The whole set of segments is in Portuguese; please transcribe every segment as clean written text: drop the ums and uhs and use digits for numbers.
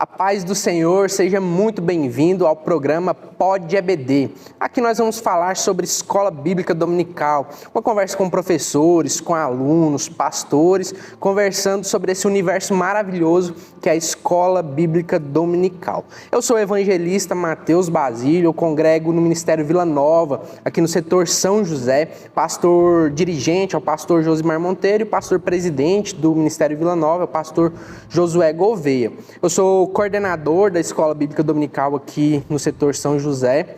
A paz do Senhor, seja muito bem-vindo ao programa Pod EBD. Aqui nós vamos falar sobre escola bíblica dominical, uma conversa com professores, com alunos, pastores, conversando sobre esse universo maravilhoso que é a escola bíblica dominical. Eu sou o evangelista Matheus Basílio, eu congrego no Ministério Vila Nova, aqui no setor São José, pastor dirigente é o pastor Josimar Monteiro e pastor presidente do Ministério Vila Nova é o pastor Josué Gouveia. Eu sou coordenador da Escola Bíblica Dominical aqui no setor São José.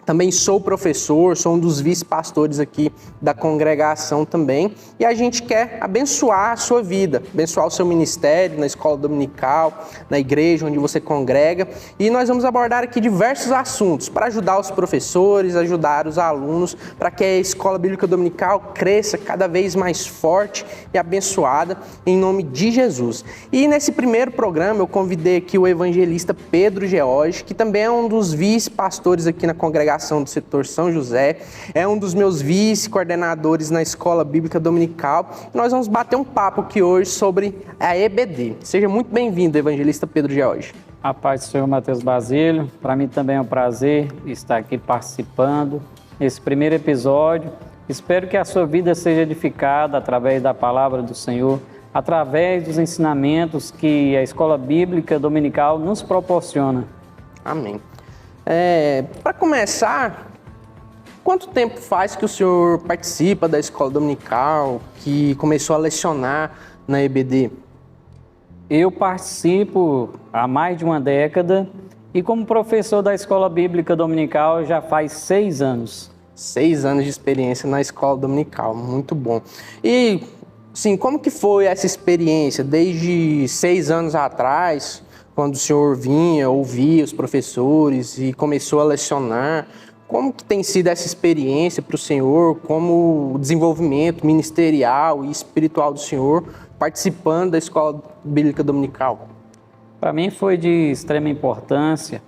Também sou professor, sou um dos vice-pastores aqui da congregação também. E a gente quer abençoar a sua vida, abençoar o seu ministério na escola dominical, na igreja onde você congrega. E nós vamos abordar aqui diversos assuntos para ajudar os professores, ajudar os alunos, para que a escola bíblica dominical cresça cada vez mais forte e abençoada em nome de Jesus. E nesse primeiro programa eu convidei aqui o evangelista Pedro George, que também é um dos vice-pastores aqui na congregação do setor São José, é um dos meus vice-coordenadores na Escola Bíblica Dominical. Nós vamos bater um papo aqui hoje sobre a EBD. Seja muito bem-vindo, evangelista Pedro George. A paz do Senhor, Matheus Basílio. Para mim também é um prazer estar aqui participando nesse primeiro episódio. Espero que a sua vida seja edificada através da palavra do Senhor, através dos ensinamentos que a Escola Bíblica Dominical nos proporciona. Amém. Para começar, quanto tempo faz que o senhor participa da escola dominical, que começou a lecionar na EBD? Eu participo há mais de uma década e como professor da Escola Bíblica Dominical já faz 6 anos. 6 anos de experiência na escola dominical, muito bom. E, sim, como que foi essa experiência desde 6 anos atrás, quando o senhor vinha, ouvia os professores e começou a lecionar? Como que tem sido essa experiência para o senhor, como o desenvolvimento ministerial e espiritual do senhor participando da Escola Bíblica Dominical? Para mim foi de extrema importância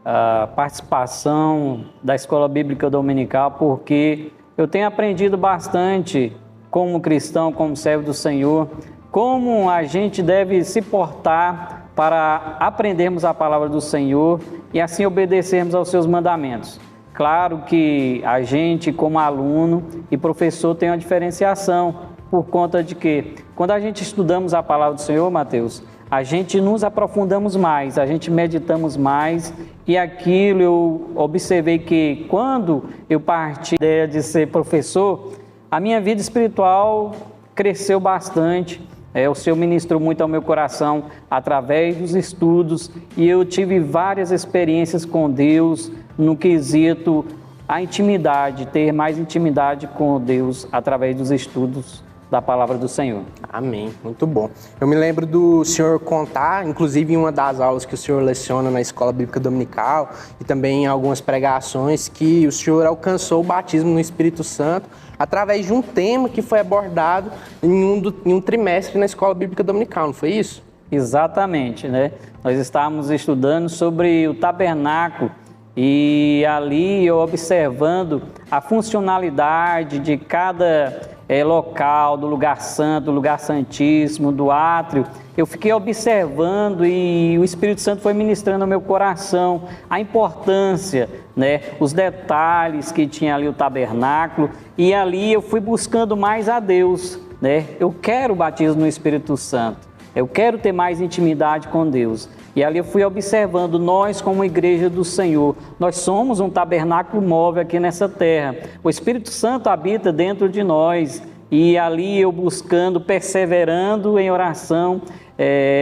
a participação da Escola Bíblica Dominical, porque eu tenho aprendido bastante como cristão, como servo do Senhor, como a gente deve se portar para aprendermos a palavra do Senhor e assim obedecermos aos seus mandamentos. Claro que a gente, como aluno e professor, tem uma diferenciação por conta de que, quando a gente estudamos a palavra do Senhor, Matheus, a gente nos aprofundamos mais, a gente meditamos mais e aquilo eu observei que quando eu parti da ideia de ser professor, a minha vida espiritual cresceu bastante. O Senhor ministrou muito ao meu coração através dos estudos e eu tive várias experiências com Deus no quesito a intimidade, ter mais intimidade com Deus através dos estudos da palavra do Senhor. Amém, muito bom. Eu me lembro do senhor contar, inclusive em uma das aulas que o senhor leciona na Escola Bíblica Dominical e também em algumas pregações, que o senhor alcançou o batismo no Espírito Santo através de um tema que foi abordado em um trimestre na Escola Bíblica Dominical, não foi isso? Exatamente, né? Nós estávamos estudando sobre o tabernáculo e ali eu observando a funcionalidade de cada local, do lugar santo, do lugar santíssimo, do átrio. Eu fiquei observando e o Espírito Santo foi ministrando ao meu coração a importância, né, os detalhes que tinha ali o tabernáculo, e ali eu fui buscando mais a Deus, né? Eu quero o batismo no Espírito Santo, eu quero ter mais intimidade com Deus. E ali eu fui observando, nós como igreja do Senhor, nós somos um tabernáculo móvel aqui nessa terra. O Espírito Santo habita dentro de nós e ali eu buscando, perseverando em oração,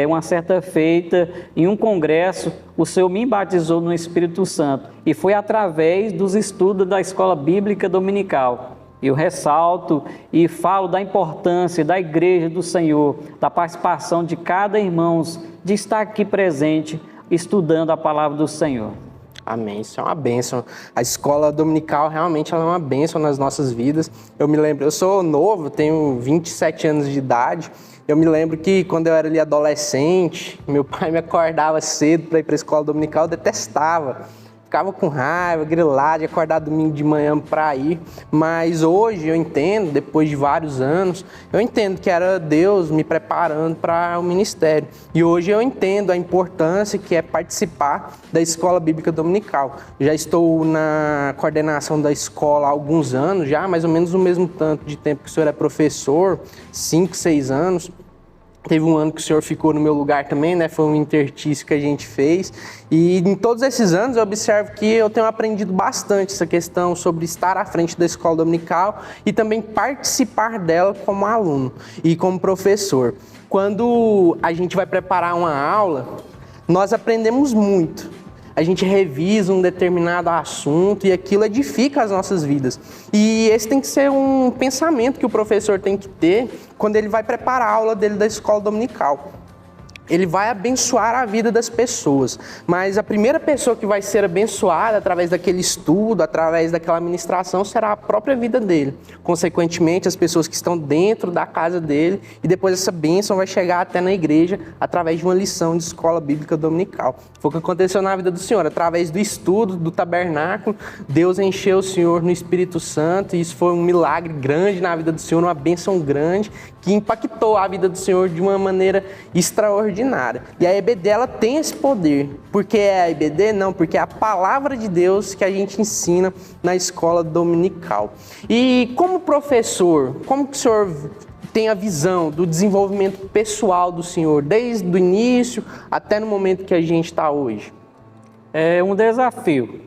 uma certa feita, em um congresso, o Senhor me batizou no Espírito Santo e foi através dos estudos da Escola Bíblica Dominical. Eu ressalto e falo da importância da igreja do Senhor, da participação de cada irmão, de estar aqui presente, estudando a palavra do Senhor. Amém, isso é uma bênção. A escola dominical realmente ela é uma bênção nas nossas vidas. Eu me lembro, eu sou novo, tenho 27 anos de idade. Eu me lembro que quando eu era ali adolescente, meu pai me acordava cedo para ir para a escola dominical, eu detestava. ficava com raiva, grilado de acordar domingo de manhã para ir, mas hoje eu entendo, depois de vários anos, eu entendo que era Deus me preparando para o ministério. E hoje eu entendo a importância que é participar da escola bíblica dominical. Já estou na coordenação da escola há alguns anos, já mais ou menos o mesmo tanto de tempo que o senhor é professor, 5, 6 anos. Teve um ano que o senhor ficou no meu lugar também, né? Foi um interstício que a gente fez. E em todos esses anos eu observo que eu tenho aprendido bastante essa questão sobre estar à frente da escola dominical e também participar dela como aluno e como professor. Quando a gente vai preparar uma aula, nós aprendemos muito. A gente revisa um determinado assunto e aquilo edifica as nossas vidas. E esse tem que ser um pensamento que o professor tem que ter quando ele vai preparar a aula dele da escola dominical. Ele vai abençoar a vida das pessoas, mas a primeira pessoa que vai ser abençoada através daquele estudo, através daquela ministração, será a própria vida dele. Consequentemente, as pessoas que estão dentro da casa dele, e depois essa bênção vai chegar até na igreja através de uma lição de escola bíblica dominical. Foi o que aconteceu na vida do Senhor, através do estudo do tabernáculo, Deus encheu o Senhor no Espírito Santo, e isso foi um milagre grande na vida do Senhor, uma bênção grande, que impactou a vida do Senhor de uma maneira extraordinária. E a EBD, ela tem esse poder. Por que é a EBD? Não, porque é a palavra de Deus que a gente ensina na escola dominical. E como professor, como que o senhor tem a visão do desenvolvimento pessoal do senhor, desde o início até no momento que a gente está hoje? É um desafio,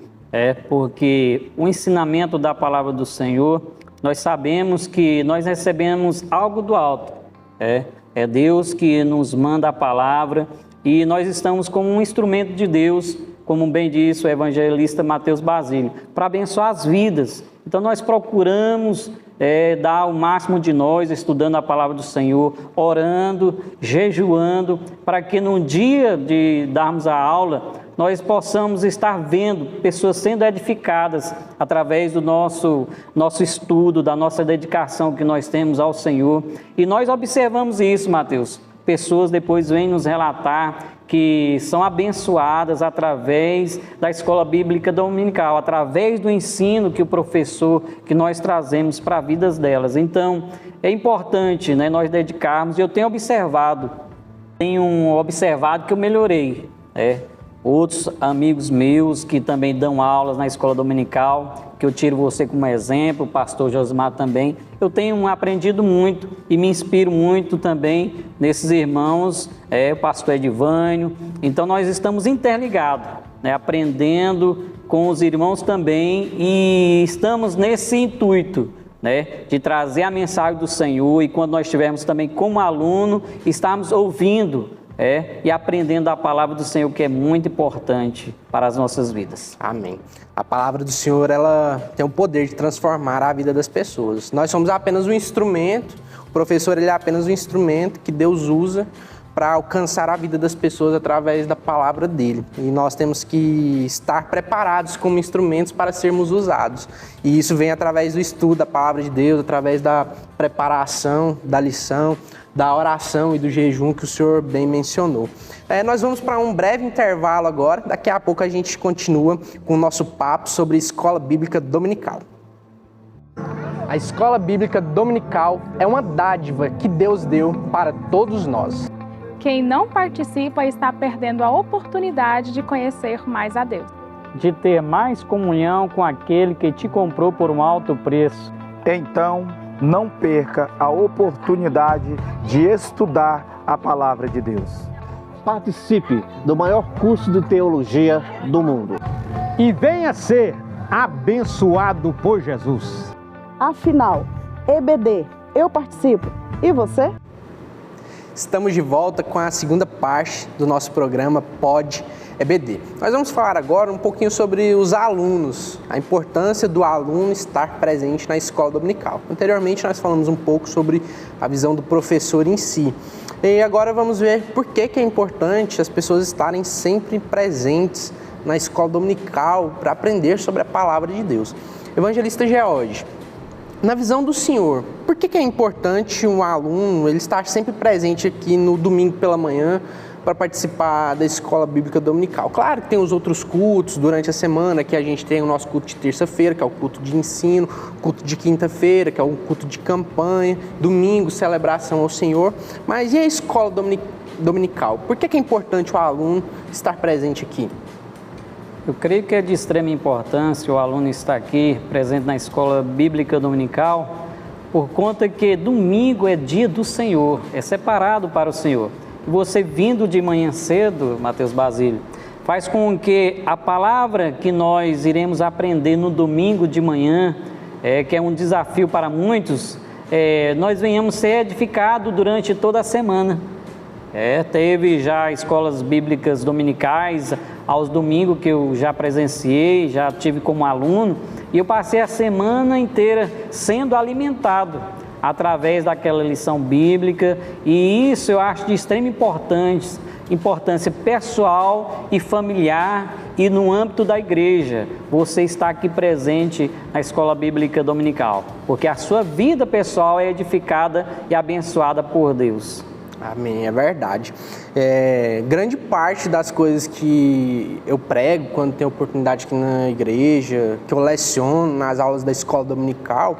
porque o ensinamento da palavra do Senhor, nós sabemos que nós recebemos algo do alto. É Deus que nos manda a palavra e nós estamos como um instrumento de Deus, como bem disse o evangelista Mateus Basílio, para abençoar as vidas. Então nós procuramos dar o máximo de nós, estudando a palavra do Senhor, orando, jejuando, para que no dia de darmos a aula, nós possamos estar vendo pessoas sendo edificadas através do nosso estudo, da nossa dedicação que nós temos ao Senhor. E nós observamos isso, Mateus. Pessoas depois vêm nos relatar que são abençoadas através da escola bíblica dominical, através do ensino que o professor, que nós trazemos para a vida delas. Então, é importante, né, nós dedicarmos. Eu tenho observado que eu melhorei, Outros amigos meus que também dão aulas na escola dominical, que eu tiro você como exemplo, o pastor Josimar também, eu tenho aprendido muito e me inspiro muito também nesses irmãos, o pastor Edivânio. Então nós estamos interligados, aprendendo com os irmãos também, e estamos nesse intuito, de trazer a mensagem do Senhor, e quando nós estivermos também como aluno, estarmos ouvindo e aprendendo a palavra do Senhor, que é muito importante para as nossas vidas. Amém. A palavra do Senhor, ela tem o poder de transformar a vida das pessoas. Nós somos apenas um instrumento, o professor ele é apenas um instrumento que Deus usa para alcançar a vida das pessoas através da palavra dele. E nós temos que estar preparados como instrumentos para sermos usados. E isso vem através do estudo da palavra de Deus, através da preparação, da lição, da oração e do jejum que o senhor bem mencionou. Nós vamos para um breve intervalo agora, daqui a pouco a gente continua com o nosso papo sobre escola bíblica dominical. A escola bíblica dominical é uma dádiva que Deus deu para todos nós. Quem não participa está perdendo a oportunidade de conhecer mais a Deus, de ter mais comunhão com aquele que te comprou por um alto preço. Então, não perca a oportunidade de estudar a palavra de Deus. Participe do maior curso de teologia do mundo. E venha ser abençoado por Jesus. Afinal, EBD, eu participo. E você? Estamos de volta com a segunda parte do nosso programa Pod EBD. Nós vamos falar agora um pouquinho sobre os alunos, a importância do aluno estar presente na escola dominical. Anteriormente nós falamos um pouco sobre a visão do professor em si. E agora vamos ver por que é importante as pessoas estarem sempre presentes na escola dominical para aprender sobre a palavra de Deus. Evangelista George, na visão do senhor, por que é importante um aluno ele estar sempre presente aqui no domingo pela manhã para participar da escola bíblica dominical. Claro que tem os outros cultos durante a semana, que a gente tem o nosso culto de terça-feira, que é o culto de ensino, culto de quinta-feira, que é o culto de campanha, domingo, celebração ao Senhor. Mas e a escola dominical? Por que é importante o aluno estar presente aqui? Eu creio que é de extrema importância o aluno estar aqui, presente na escola bíblica dominical, por conta que domingo é dia do Senhor, é separado para o Senhor. E você vindo de manhã cedo, Mateus Basílio, faz com que a palavra que nós iremos aprender no domingo de manhã, que é um desafio para muitos, nós venhamos ser edificados durante toda a semana. Teve já escolas bíblicas dominicais aos domingos que eu já presenciei, já tive como aluno, e eu passei a semana inteira sendo alimentado através daquela lição bíblica, e isso eu acho de extrema importância pessoal e familiar e no âmbito da igreja. Você está aqui presente na escola bíblica dominical, porque a sua vida pessoal é edificada e abençoada por Deus. Amém, é verdade. Grande parte das coisas que eu prego quando tenho oportunidade aqui na igreja, que eu leciono nas aulas da escola dominical,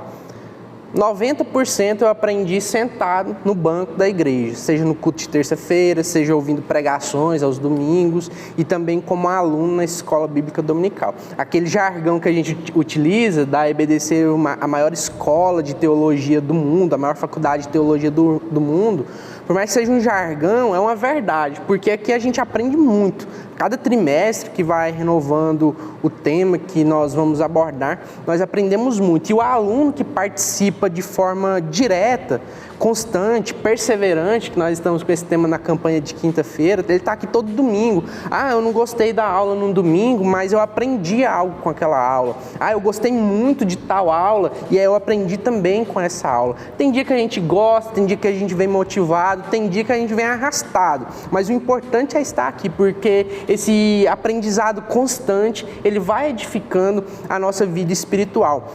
90% eu aprendi sentado no banco da igreja, seja no culto de terça-feira, seja ouvindo pregações aos domingos e também como aluno na escola bíblica dominical. Aquele jargão que a gente utiliza da EBD ser a maior escola de teologia do mundo, a maior faculdade de teologia do mundo, por mais que seja um jargão, é uma verdade, porque aqui a gente aprende muito. Cada trimestre que vai renovando o tema que nós vamos abordar, nós aprendemos muito. E o aluno que participa de forma direta, constante, perseverante, que nós estamos com esse tema na campanha de quinta-feira, ele está aqui todo domingo. Eu não gostei da aula no domingo, mas eu aprendi algo com aquela aula. Eu gostei muito de tal aula e aí eu aprendi também com essa aula. Tem dia que a gente gosta, tem dia que a gente vem motivado, tem dia que a gente vem arrastado, mas o importante é estar aqui, porque esse aprendizado constante, ele vai edificando a nossa vida espiritual.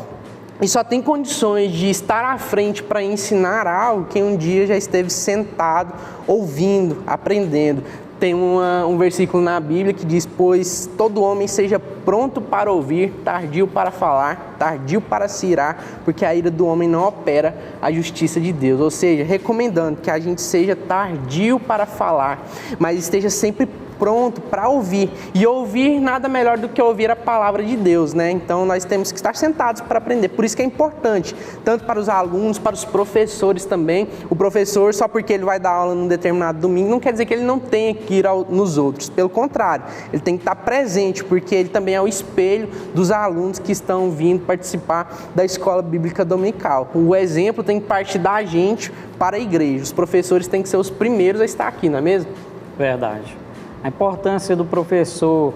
E só tem condições de estar à frente para ensinar algo quem um dia já esteve sentado, ouvindo, aprendendo. Tem um versículo na Bíblia que diz: pois todo homem seja pronto para ouvir, tardio para falar, tardio para se irar, porque a ira do homem não opera a justiça de Deus. Ou seja, recomendando que a gente seja tardio para falar, mas esteja sempre pronto para ouvir. E ouvir nada melhor do que ouvir a palavra de Deus, né? Então nós temos que estar sentados para aprender. Por isso que é importante, tanto para os alunos, para os professores também. O professor, só porque ele vai dar aula num determinado domingo, não quer dizer que ele não tenha que ir nos outros. Pelo contrário, ele tem que estar presente, porque ele também é o espelho dos alunos que estão vindo participar da escola bíblica dominical. O exemplo tem que partir da gente para a igreja. Os professores têm que ser os primeiros a estar aqui, não é mesmo? Verdade. A importância do professor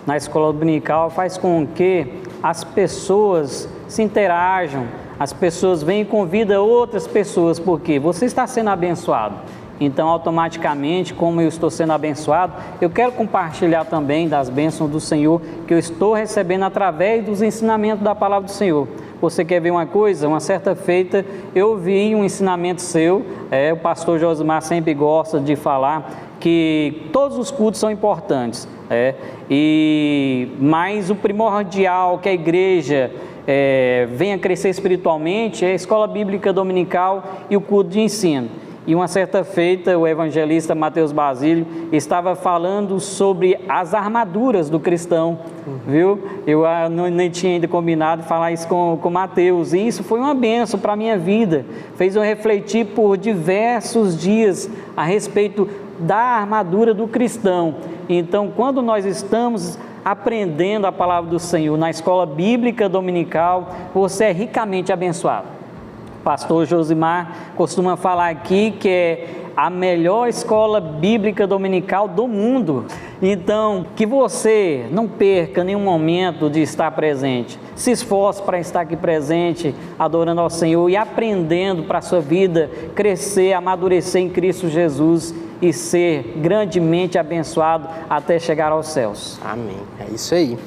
na escola dominical faz com que as pessoas se interajam, as pessoas vêm e convidam outras pessoas, porque você está sendo abençoado. Então, automaticamente, como eu estou sendo abençoado, eu quero compartilhar também das bênçãos do Senhor que eu estou recebendo através dos ensinamentos da palavra do Senhor. Você quer ver uma coisa? Uma certa feita eu vi um ensinamento seu, o pastor Josimar sempre gosta de falar que todos os cultos são importantes, mas o primordial que a igreja venha crescer espiritualmente é a escola bíblica dominical e o culto de ensino. E uma certa feita, o evangelista Mateus Basílio estava falando sobre as armaduras do cristão, viu? Eu nem tinha ainda combinado falar isso com Mateus, e isso foi uma bênção para a minha vida. Fez eu refletir por diversos dias a respeito da armadura do cristão. Então, quando nós estamos aprendendo a palavra do Senhor na escola bíblica dominical, você é ricamente abençoado. Pastor Josimar costuma falar aqui que é a melhor escola bíblica dominical do mundo. Então, que você não perca nenhum momento de estar presente. Se esforce para estar aqui presente, adorando ao Senhor e aprendendo para a sua vida crescer, amadurecer em Cristo Jesus e ser grandemente abençoado até chegar aos céus. Amém. É isso aí.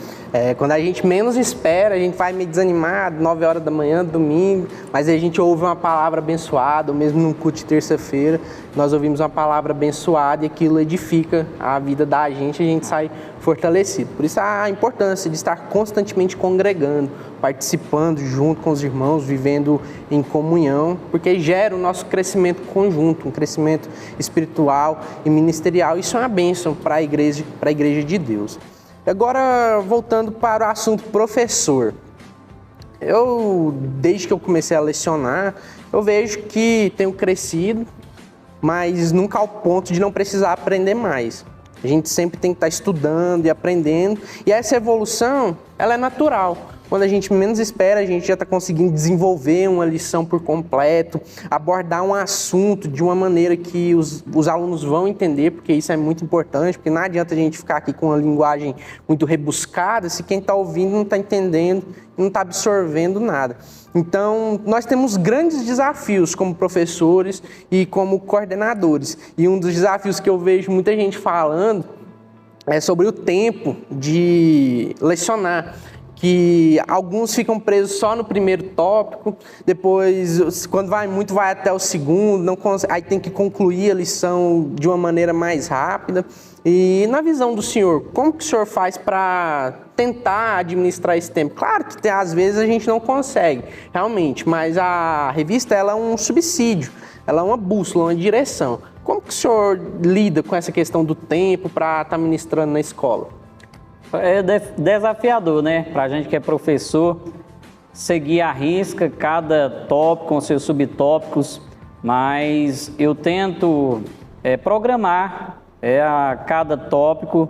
Quando a gente menos espera, a gente vai meio desanimado, 9 horas da manhã, domingo, mas aí a gente ouve uma palavra abençoada, ou mesmo num culto de terça-feira, nós ouvimos uma palavra abençoada e aquilo edifica a vida da gente e a gente sai fortalecido. Por isso a importância de estar constantemente congregando, participando junto com os irmãos, vivendo em comunhão, porque gera o nosso crescimento conjunto, um crescimento espiritual e ministerial. Isso é uma bênção para a igreja de Deus. Agora, voltando para o assunto professor. Desde que eu comecei a lecionar, eu vejo que tenho crescido, mas nunca ao ponto de não precisar aprender mais. A gente sempre tem que estar estudando e aprendendo, e essa evolução, ela é natural. Quando a gente menos espera, a gente já está conseguindo desenvolver uma lição por completo, abordar um assunto de uma maneira que os alunos vão entender, porque isso é muito importante, porque não adianta a gente ficar aqui com uma linguagem muito rebuscada se quem está ouvindo não está entendendo, não está absorvendo nada. Então, nós temos grandes desafios como professores e como coordenadores. E um dos desafios que eu vejo muita gente falando é sobre o tempo de lecionar. Que alguns ficam presos só no primeiro tópico, depois, quando vai muito, vai até o segundo, aí tem que concluir a lição de uma maneira mais rápida. E na visão do senhor, como que o senhor faz para tentar administrar esse tempo? Claro que às vezes a gente não consegue, realmente, mas a revista ela é um subsídio, ela é uma bússola, uma direção. Como que o senhor lida com essa questão do tempo para estar ministrando na escola? É desafiador, né? Para a gente que é professor, seguir à risca cada tópico com seus subtópicos, mas eu tento programar a cada tópico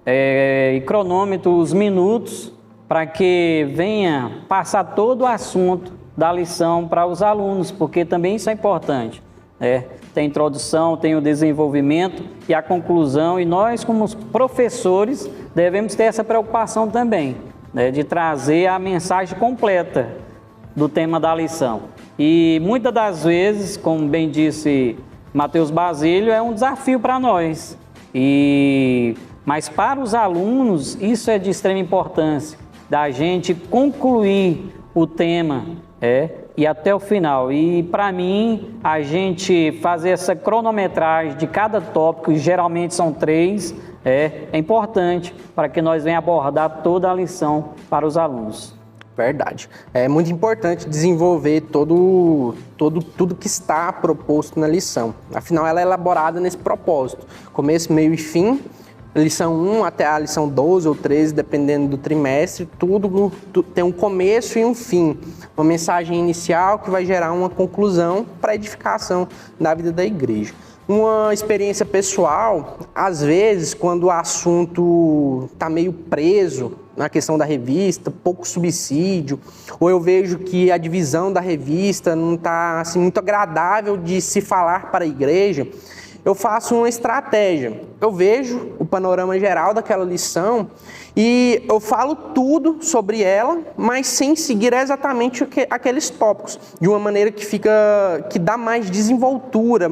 e cronômetro os minutos para que venha passar todo o assunto da lição para os alunos, porque também isso é importante. Tem a introdução, tem o desenvolvimento e a conclusão, e nós, como professores, devemos ter essa preocupação também, de trazer a mensagem completa do tema da lição. E muitas das vezes, como bem disse Matheus Basílio, é um desafio para nós. Mas para os alunos, isso é de extrema importância, da gente concluir o tema, e até o final. E para mim, a gente fazer essa cronometragem de cada tópico, geralmente são 3, é importante para que nós venhamos abordar toda a lição para os alunos. Verdade. É muito importante desenvolver tudo que está proposto na lição. Afinal, ela é elaborada nesse propósito. Começo, meio e fim. Lição 1 até a lição 12 ou 13, dependendo do trimestre, tudo tem um começo e um fim. Uma mensagem inicial que vai gerar uma conclusão para a edificação da vida da igreja. Uma experiência pessoal, às vezes, quando o assunto está meio preso na questão da revista, pouco subsídio, ou eu vejo que a divisão da revista não está assim, muito agradável de se falar para a igreja, eu faço uma estratégia. Eu vejo o panorama geral daquela lição e eu falo tudo sobre ela, mas sem seguir exatamente aqueles tópicos, de uma maneira que dá mais desenvoltura,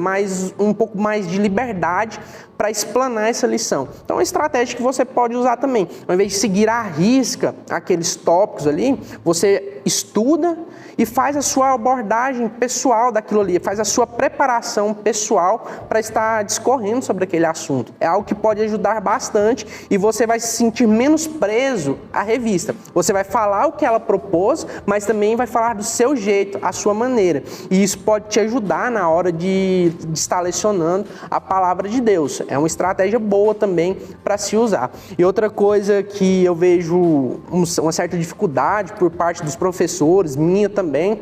um pouco mais de liberdade para explanar essa lição. Então, é uma estratégia que você pode usar também. Ao invés de seguir à risca aqueles tópicos ali, você estuda e faz a sua abordagem pessoal daquilo ali, faz a sua preparação pessoal para estar discorrendo sobre aquele assunto. É algo que pode ajudar bastante e você vai se sentir menos preso à revista. Você vai falar o que ela propôs, mas também vai falar do seu jeito, a sua maneira. E isso pode te ajudar na hora de estar lecionando a palavra de Deus. É uma estratégia boa também para se usar. E outra coisa que eu vejo uma certa dificuldade por parte dos professores, minha também,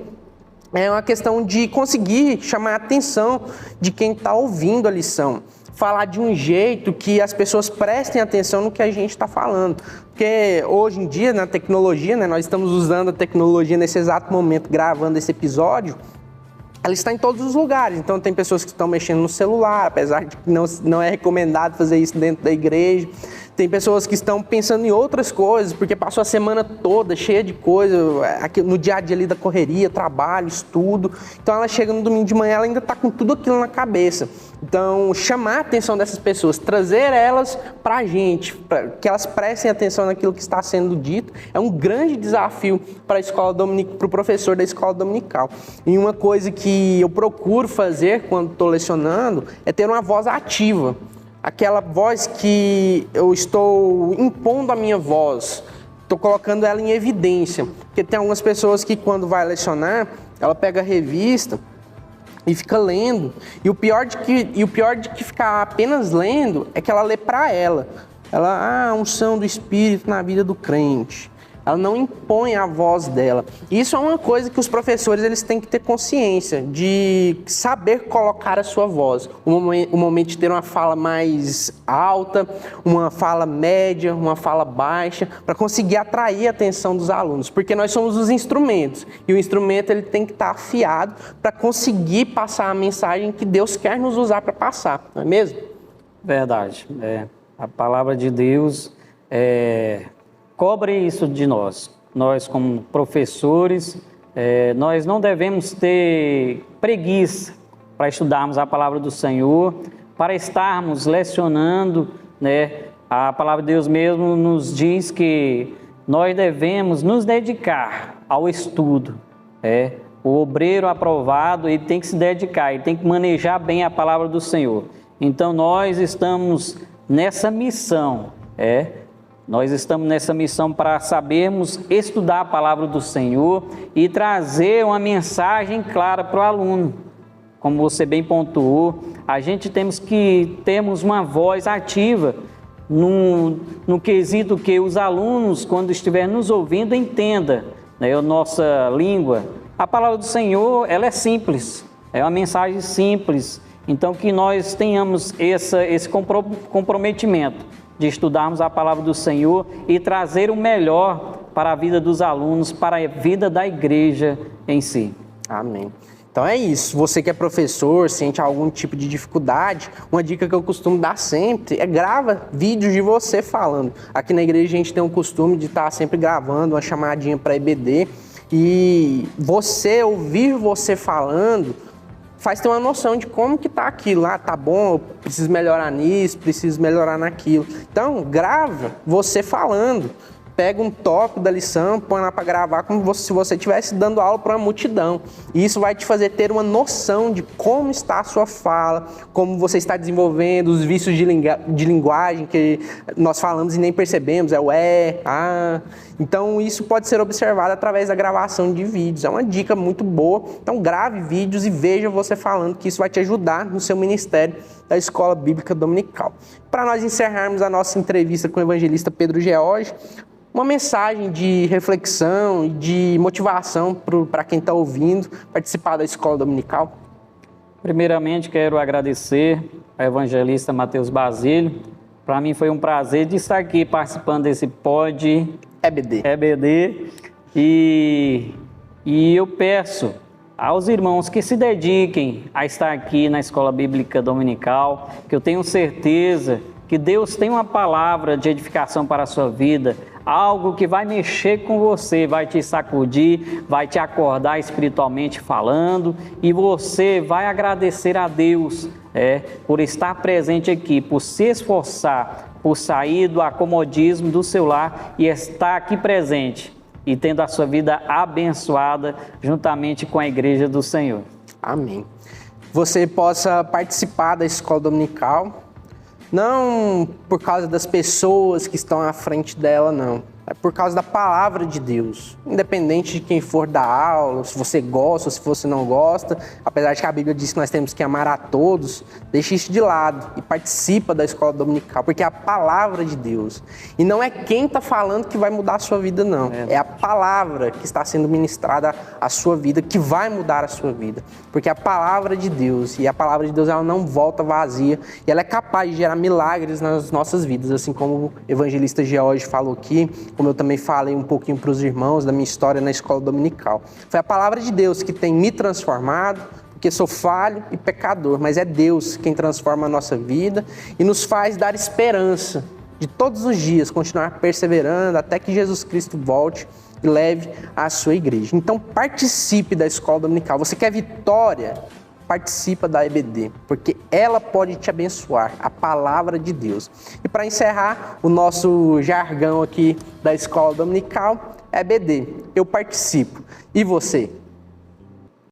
é uma questão de conseguir chamar a atenção de quem está ouvindo a lição. Falar de um jeito que as pessoas prestem atenção no que a gente está falando. Porque hoje em dia, na tecnologia, nós estamos usando a tecnologia nesse exato momento, gravando esse episódio, ela está em todos os lugares. Então tem pessoas que estão mexendo no celular, apesar de que não é recomendado fazer isso dentro da igreja. Tem pessoas que estão pensando em outras coisas, porque passou a semana toda cheia de coisa, no dia a dia ali da correria, trabalho, estudo. Então ela chega no domingo de manhã, ela ainda está com tudo aquilo na cabeça. Então, chamar a atenção dessas pessoas, trazer elas para a gente, para que elas prestem atenção naquilo que está sendo dito, é um grande desafio para o professor da escola dominical. E uma coisa que eu procuro fazer quando estou lecionando é ter uma voz ativa. Aquela voz que eu estou impondo a minha voz, estou colocando ela em evidência. Porque tem algumas pessoas que quando vai lecionar, ela pega a revista e fica lendo. E o pior de que ficar apenas lendo é que ela lê para ela. Ela, a unção do Espírito na vida do crente. Ela não impõe a voz dela. Isso é uma coisa que os professores eles têm que ter consciência, de saber colocar a sua voz. O momento de ter uma fala mais alta, uma fala média, uma fala baixa, para conseguir atrair a atenção dos alunos. Porque nós somos os instrumentos. E o instrumento ele tem que estar afiado para conseguir passar a mensagem que Deus quer nos usar para passar. Não é mesmo? Verdade. A palavra de Deus cobre isso de nós. Nós, como professores, nós não devemos ter preguiça para estudarmos a palavra do Senhor, para estarmos lecionando, né? A palavra de Deus mesmo nos diz que nós devemos nos dedicar ao estudo. O obreiro aprovado, ele tem que se dedicar, ele tem que manejar bem a palavra do Senhor. Então, nós estamos nessa missão, Nós estamos nessa missão para sabermos estudar a palavra do Senhor e trazer uma mensagem clara para o aluno. Como você bem pontuou, a gente temos que termos uma voz ativa no quesito que os alunos, quando estiverem nos ouvindo, entendam, a nossa língua. A palavra do Senhor, ela é simples, é uma mensagem simples. Então, que nós tenhamos esse comprometimento de estudarmos a palavra do Senhor e trazer o melhor para a vida dos alunos, para a vida da igreja em si. Amém. Então é isso, você que é professor, sente algum tipo de dificuldade, uma dica que eu costumo dar sempre é grava vídeos de você falando. Aqui na igreja a gente tem o costume de estar sempre gravando uma chamadinha para EBD e ouvir você falando faz ter uma noção de como que tá aquilo. Tá bom, eu preciso melhorar nisso, preciso melhorar naquilo. Então, grava você falando. Pega um tópico da lição, põe lá para gravar como se você estivesse dando aula para uma multidão. E isso vai te fazer ter uma noção de como está a sua fala, como você está desenvolvendo, os vícios de linguagem que nós falamos e nem percebemos, o a. Então, isso pode ser observado através da gravação de vídeos. É uma dica muito boa. Então, grave vídeos e veja você falando, que isso vai te ajudar no seu ministério da Escola Bíblica Dominical. Para nós encerrarmos a nossa entrevista com o evangelista Pedro George, uma mensagem de reflexão e de motivação para quem está ouvindo participar da Escola Dominical. Primeiramente, quero agradecer ao evangelista Matheus Basílio. Para mim foi um prazer de estar aqui participando desse Pod EBD. E eu peço aos irmãos que se dediquem a estar aqui na Escola Bíblica Dominical, que eu tenho certeza que Deus tem uma palavra de edificação para a sua vida, algo que vai mexer com você, vai te sacudir, vai te acordar espiritualmente falando, e você vai agradecer a Deus por estar presente aqui, por se esforçar, por sair do acomodismo do seu lar e estar aqui presente e tendo a sua vida abençoada juntamente com a Igreja do Senhor. Amém. Você possa participar da Escola Dominical, não por causa das pessoas que estão à frente dela, não. É por causa da palavra de Deus. Independente de quem for dar aula, se você gosta ou se você não gosta, apesar de que a Bíblia diz que nós temos que amar a todos, deixe isso de lado e participa da Escola Dominical, porque é a palavra de Deus. E não é quem está falando que vai mudar a sua vida, não. É a palavra que está sendo ministrada à sua vida que vai mudar a sua vida. Porque é a palavra de Deus, e a palavra de Deus ela não volta vazia, e ela é capaz de gerar milagres nas nossas vidas, assim como o evangelista George falou aqui, como eu também falei um pouquinho para os irmãos da minha história na Escola Dominical. Foi a palavra de Deus que tem me transformado, porque sou falho e pecador, mas é Deus quem transforma a nossa vida e nos faz dar esperança de todos os dias continuar perseverando até que Jesus Cristo volte e leve a sua igreja. Então participe da escola dominical. Você quer vitória? Participa da EBD, porque ela pode te abençoar, a palavra de Deus. E para encerrar, o nosso jargão aqui da escola dominical é EBD. Eu participo. E você?